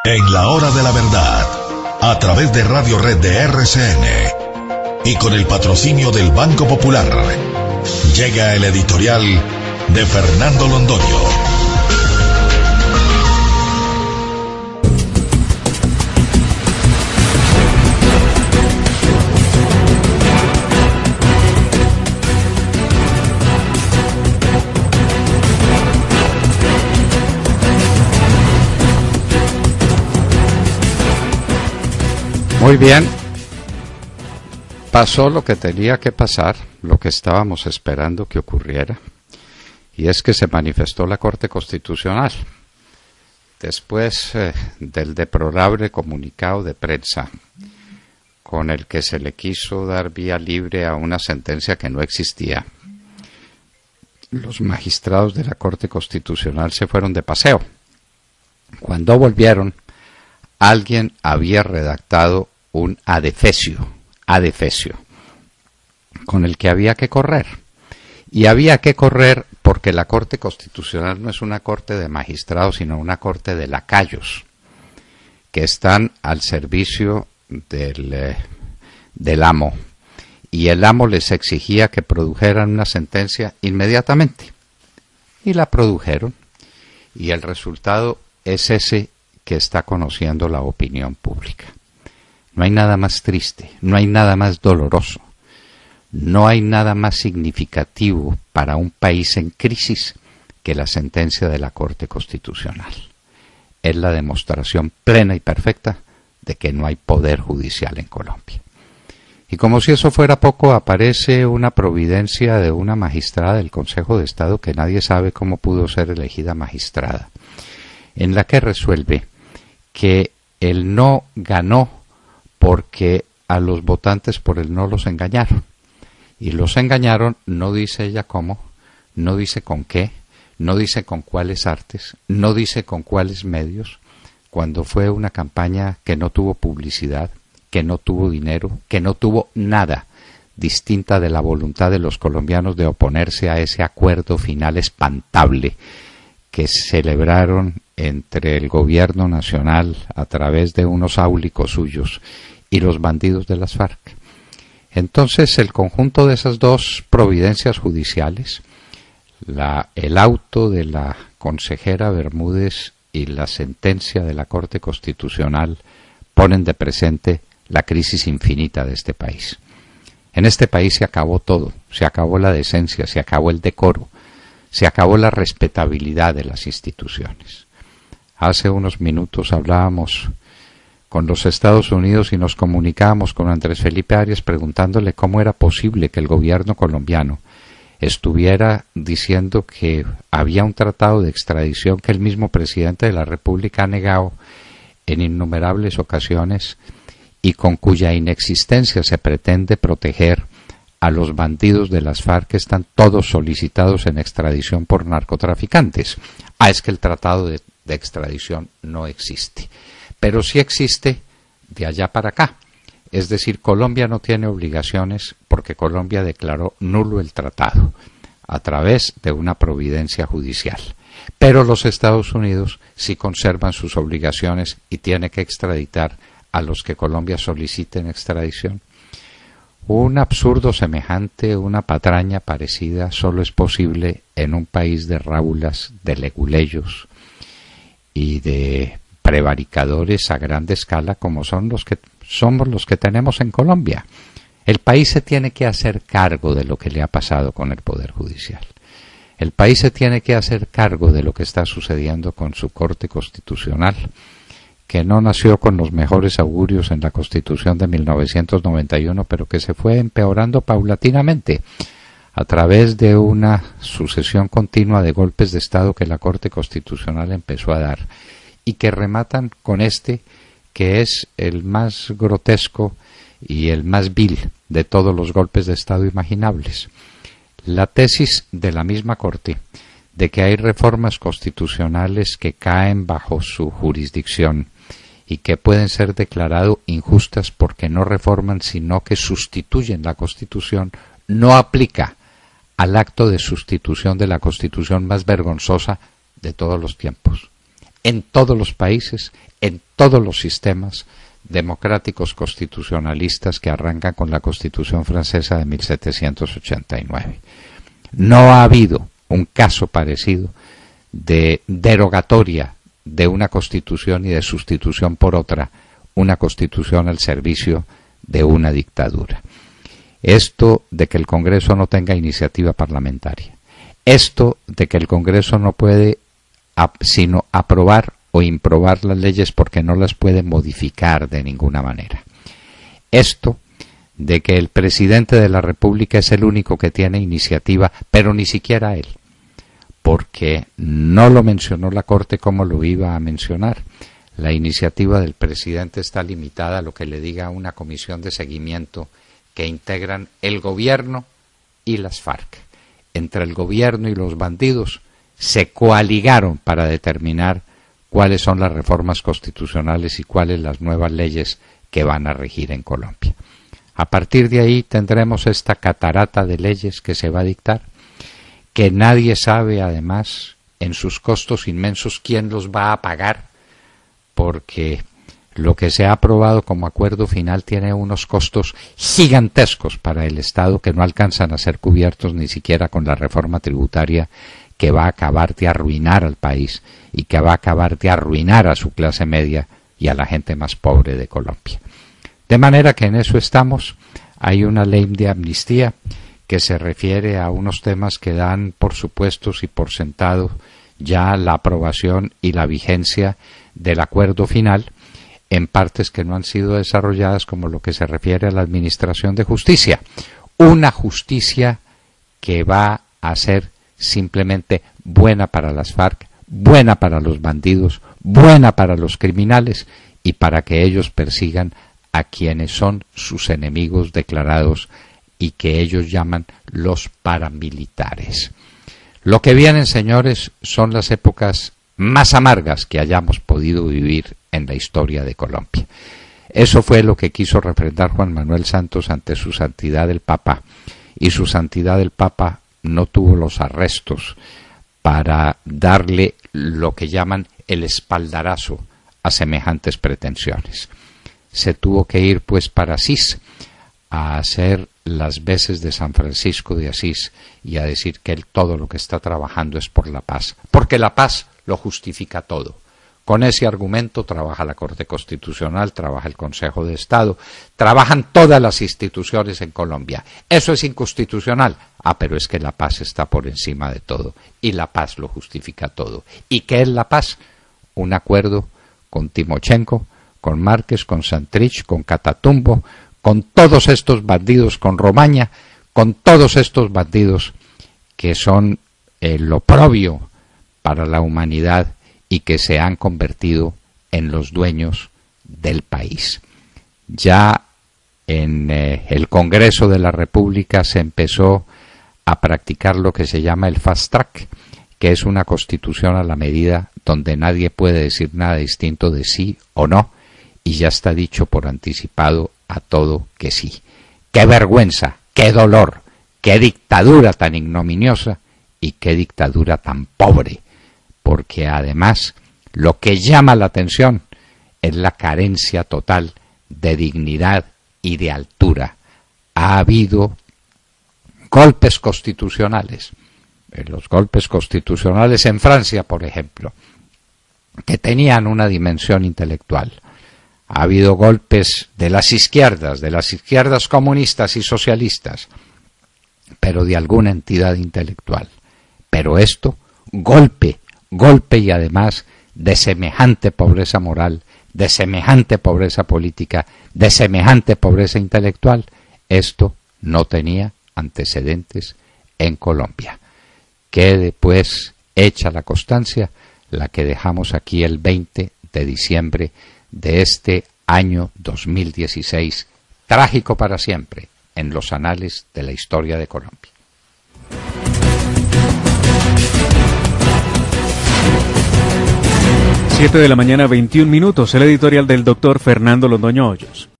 En la hora de la verdad, a través de Radio Red de RCN y con el patrocinio del Banco Popular, llega el editorial de Fernando Londoño. Muy bien, pasó lo que tenía que pasar, lo que estábamos esperando que ocurriera, y es que se manifestó la Corte Constitucional. Después del deplorable comunicado de prensa con el que se le quiso dar vía libre a una sentencia que no existía, los magistrados de la Corte Constitucional se fueron de paseo. Cuando volvieron, alguien había redactado un adefesio, con el que había que correr. Y había que correr porque la Corte Constitucional no es una corte de magistrados, sino una corte de lacayos, que están al servicio del amo. Y el amo les exigía que produjeran una sentencia inmediatamente. Y la produjeron. Y el resultado es ese que está conociendo la opinión pública. No hay nada más triste, no hay nada más doloroso, no hay nada más significativo para un país en crisis que la sentencia de la Corte Constitucional. Es la demostración plena y perfecta de que no hay poder judicial en Colombia. Y como si eso fuera poco, aparece una providencia de una magistrada del Consejo de Estado que nadie sabe cómo pudo ser elegida magistrada, en la que resuelve que el no ganó porque a los votantes por el no los engañaron. Y los engañaron, no dice ella cómo, no dice con qué, no dice con cuáles artes, no dice con cuáles medios, cuando fue una campaña que no tuvo publicidad, que no tuvo dinero, que no tuvo nada distinta de la voluntad de los colombianos de oponerse a ese acuerdo final espantable que celebraron entre el gobierno nacional a través de unos áulicos suyos y los bandidos de las FARC. Entonces, el conjunto de esas dos providencias judiciales, el auto de la consejera Bermúdez y la sentencia de la Corte Constitucional, ponen de presente la crisis infinita de este país. En este país se acabó todo, se acabó la decencia, se acabó el decoro, se acabó la respetabilidad de las instituciones. Hace unos minutos hablábamos con los Estados Unidos y nos comunicábamos con Andrés Felipe Arias preguntándole cómo era posible que el gobierno colombiano estuviera diciendo que había un tratado de extradición que el mismo presidente de la República ha negado en innumerables ocasiones y con cuya inexistencia se pretende proteger a los bandidos de las FARC que están todos solicitados en extradición por narcotraficantes. Es que el tratado de extradición no existe. Pero sí existe de allá para acá. Es decir, Colombia no tiene obligaciones porque Colombia declaró nulo el tratado a través de una providencia judicial. Pero los Estados Unidos sí conservan sus obligaciones y tiene que extraditar a los que Colombia solicite en extradición. Un absurdo semejante, una patraña parecida, solo es posible en un país de rábulas, de leguleyos y de prevaricadores a gran escala como somos los que tenemos en Colombia. El país se tiene que hacer cargo de lo que le ha pasado con el Poder Judicial. El país se tiene que hacer cargo de lo que está sucediendo con su Corte Constitucional, que no nació con los mejores augurios en la Constitución de 1991, pero que se fue empeorando paulatinamente a través de una sucesión continua de golpes de Estado que la Corte Constitucional empezó a dar y que rematan con este, que es el más grotesco y el más vil de todos los golpes de Estado imaginables. La tesis de la misma Corte de que hay reformas constitucionales que caen bajo su jurisdicción y que pueden ser declaradas injustas porque no reforman sino que sustituyen la Constitución, no aplica al acto de sustitución de la Constitución más vergonzosa de todos los tiempos. en todos los países, en todos los sistemas democráticos constitucionalistas que arrancan con la Constitución francesa de 1789. No ha habido un caso parecido de derogatoria de una constitución y de sustitución por otra, una constitución al servicio de una dictadura. Esto de que el Congreso no tenga iniciativa parlamentaria, esto de que el Congreso no puede sino aprobar o improbar las leyes porque no las puede modificar de ninguna manera, esto de que el presidente de la República es el único que tiene iniciativa, pero ni siquiera él, porque no lo mencionó la Corte como lo iba a mencionar. La iniciativa del presidente está limitada a lo que le diga una comisión de seguimiento que integran el gobierno y las FARC. Entre el gobierno y los bandidos se coaligaron para determinar cuáles son las reformas constitucionales y cuáles las nuevas leyes que van a regir en Colombia. A partir de ahí tendremos esta catarata de leyes que se va a dictar, que nadie sabe además en sus costos inmensos quién los va a pagar, porque lo que se ha aprobado como acuerdo final tiene unos costos gigantescos para el Estado que no alcanzan a ser cubiertos ni siquiera con la reforma tributaria que va a acabar de arruinar al país y que va a acabar de arruinar a su clase media y a la gente más pobre de Colombia. De manera que en eso estamos. Hay una ley de amnistía que se refiere a unos temas que dan por supuestos y por sentado ya la aprobación y la vigencia del acuerdo final, en partes que no han sido desarrolladas, como lo que se refiere a la administración de justicia. Una justicia que va a ser simplemente buena para las FARC, buena para los bandidos, buena para los criminales y para que ellos persigan a quienes son sus enemigos declarados y que ellos llaman los paramilitares. Lo que vienen, señores, son las épocas más amargas que hayamos podido vivir en la historia de Colombia. Eso fue lo que quiso refrendar Juan Manuel Santos ante su santidad el Papa, y su santidad el Papa no tuvo los arrestos para darle lo que llaman el espaldarazo a semejantes pretensiones. Se tuvo que ir pues para Asís a hacer las veces de San Francisco de Asís y a decir que él todo lo que está trabajando es por la paz, porque la paz lo justifica todo. Con ese argumento trabaja la Corte Constitucional, trabaja el Consejo de Estado, trabajan todas las instituciones en Colombia. Eso es inconstitucional. Pero es que la paz está por encima de todo y la paz lo justifica todo. ¿Y qué es la paz? Un acuerdo con Timochenko, con Márquez, con Santrich, con Catatumbo, con todos estos bandidos, con Romaña, con todos estos bandidos que son el oprobio para la humanidad y que se han convertido en los dueños del país. Ya en el Congreso de la República se empezó a practicar lo que se llama el fast track, que es una constitución a la medida donde nadie puede decir nada distinto de sí o no, y ya está dicho por anticipado a todo que sí. ¡Qué vergüenza! ¡Qué dolor! ¡Qué dictadura tan ignominiosa! Y qué dictadura tan pobre, porque además lo que llama la atención es la carencia total de dignidad y de altura. Ha habido golpes constitucionales, los golpes constitucionales en Francia, por ejemplo, que tenían una dimensión intelectual. Ha habido golpes de las izquierdas comunistas y socialistas, pero de alguna entidad intelectual. Pero esto, golpe y además de semejante pobreza moral, de semejante pobreza política, de semejante pobreza intelectual, esto no tenía antecedentes en Colombia. Quede pues hecha la constancia, la que dejamos aquí el 20 de diciembre de este año 2016, trágico para siempre en los anales de la historia de Colombia. Siete de la mañana, 21 minutos, el editorial del doctor Fernando Londoño Hoyos.